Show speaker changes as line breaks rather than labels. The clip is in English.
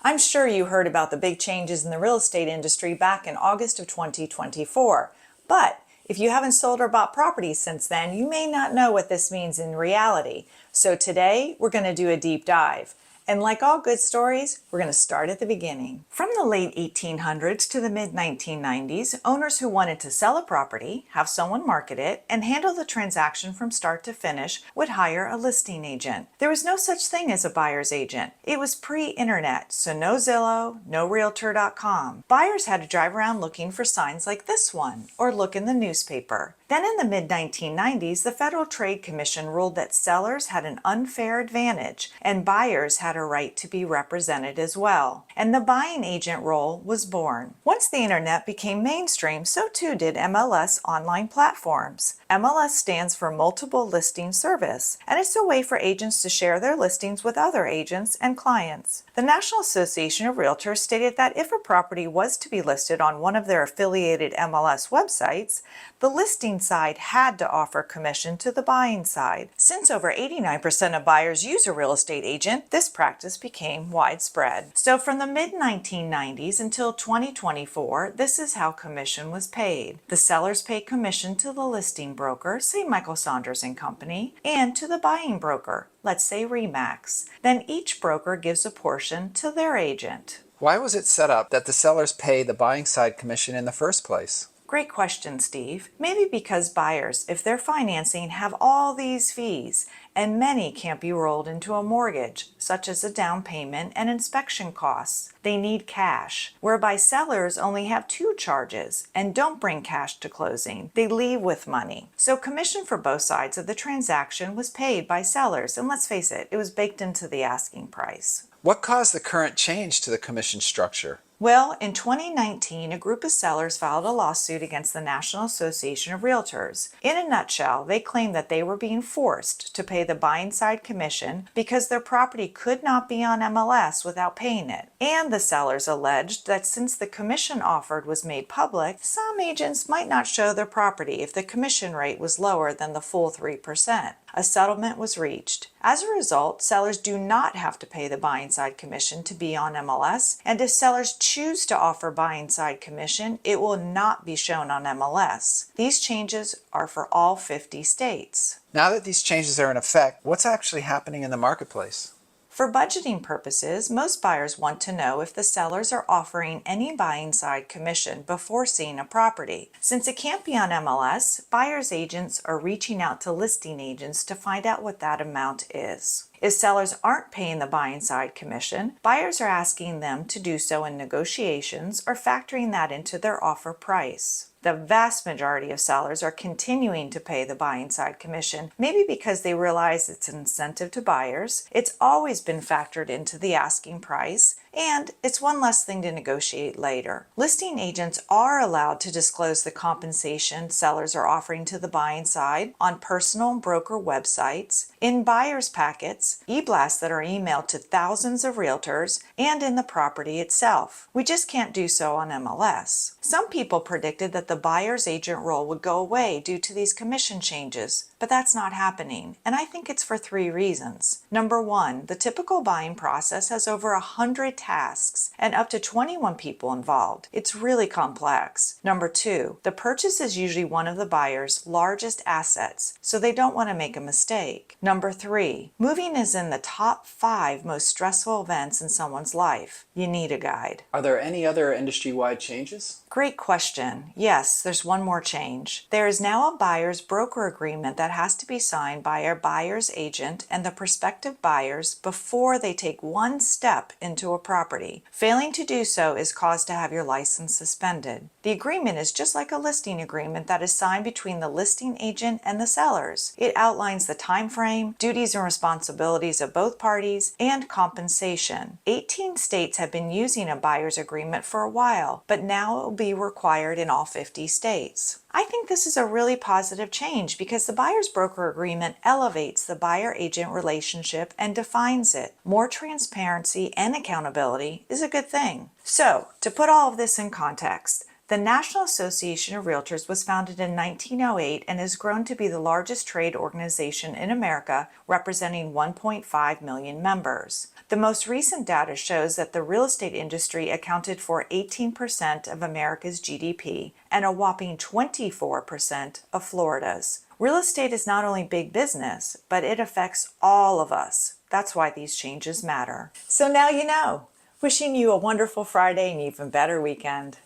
I'm sure you heard about the big changes in the real estate industry back in August of 2024, but if you haven't sold or bought properties since then, you may not know what this means in reality. So today, we're going to do a deep dive. And like all good stories, we're going to start at the beginning. From the late 1800s to the mid 1990s, owners who wanted to sell a property, have someone market it, and handle the transaction from start to finish would hire a listing agent. There was no such thing as a buyer's agent. It was pre-internet, so no Zillow, no Realtor.com. Buyers had to drive around looking for signs like this one, or look in the newspaper. Then in the mid-1990s, the Federal Trade Commission ruled that sellers had an unfair advantage and buyers had a right to be represented as well. And the buying agent role was born. Once the internet became mainstream, so too did MLS online platforms. MLS stands for Multiple Listing Service, and it's a way for agents to share their listings with other agents and clients. The National Association of Realtors stated that if a property was to be listed on one of their affiliated MLS websites, the listing side had to offer commission to the buying side. Since over 89% of buyers use a real estate agent, this practice became widespread. So from the mid-1990s until 2024, this is how commission was paid. The sellers pay commission to the listing broker, say Michael Saunders and Company, and to the buying broker, let's say Remax. Then each broker gives a portion to their agent.
Why was it set up that the sellers pay the buying side commission in the first place?
Great question, Steve. Maybe because buyers, if they're financing, have all these fees, and many can't be rolled into a mortgage, such as a down payment and inspection costs. They need cash, whereby sellers only have two charges and don't bring cash to closing. They leave with money. So commission for both sides of the transaction was paid by sellers, and let's face it, it was baked into the asking price.
What caused the current change to the commission structure?
Well, in 2019, a group of sellers filed a lawsuit against the National Association of Realtors. In a nutshell, they claimed that they were being forced to pay the buying side commission because their property could not be on MLS without paying it. And the sellers alleged that since the commission offered was made public, some agents might not show their property if the commission rate was lower than the full 3%. A settlement was reached. As a result, sellers do not have to pay the buying side commission to be on MLS, and if sellers choose to offer buying side commission, it will not be shown on MLS. These changes are for all 50 states.
Now that these changes are in effect, what's actually happening in the marketplace?
For budgeting purposes, most buyers want to know if the sellers are offering any buying side commission before seeing a property. Since it can't be on MLS, buyers' agents are reaching out to listing agents to find out what that amount is. If sellers aren't paying the buying side commission, buyers are asking them to do so in negotiations or factoring that into their offer price. The vast majority of sellers are continuing to pay the buying side commission, maybe because they realize it's an incentive to buyers, it's always been factored into the asking price, and it's one less thing to negotiate later. Listing agents are allowed to disclose the compensation sellers are offering to the buying side on personal broker websites, in buyers' packets, e-blasts that are emailed to thousands of realtors, and in the property itself. We just can't do so on MLS. Some people predicted that the buyer's agent role would go away due to these commission changes, but that's not happening, and I think it's for 3 reasons. Number 1, the typical buying process has over 100 tasks and up to 21 people involved. It's really complex. Number 2, the purchase is usually one of the buyer's largest assets, so they don't want to make a mistake. Number 3, moving is in the top 5 most stressful events in someone's life. You need a guide.
Are there any other industry-wide changes?
Great question. Yes, there's one more change. There is now a buyer's broker agreement that has to be signed by a buyer's agent and the prospective buyers before they take one step into a property. Failing to do so is cause to have your license suspended. The agreement is just like a listing agreement that is signed between the listing agent and the sellers. It outlines the time frame, duties and responsibilities of both parties, and compensation. 18 states have been using a buyer's agreement for a while, but now it will be required in all 50 states. I think this is a really positive change because the buyer's broker agreement elevates the buyer-agent relationship and defines it. More transparency and accountability is a good thing. So, to put all of this in context, The National Association of Realtors was founded in 1908 and has grown to be the largest trade organization in America, representing 1.5 million members. The most recent data shows that the real estate industry accounted for 18% of America's GDP and a whopping 24% of Florida's. Real estate is not only big business, but it affects all of us. That's why these changes matter. So now you know. Wishing you a wonderful Friday and even better weekend.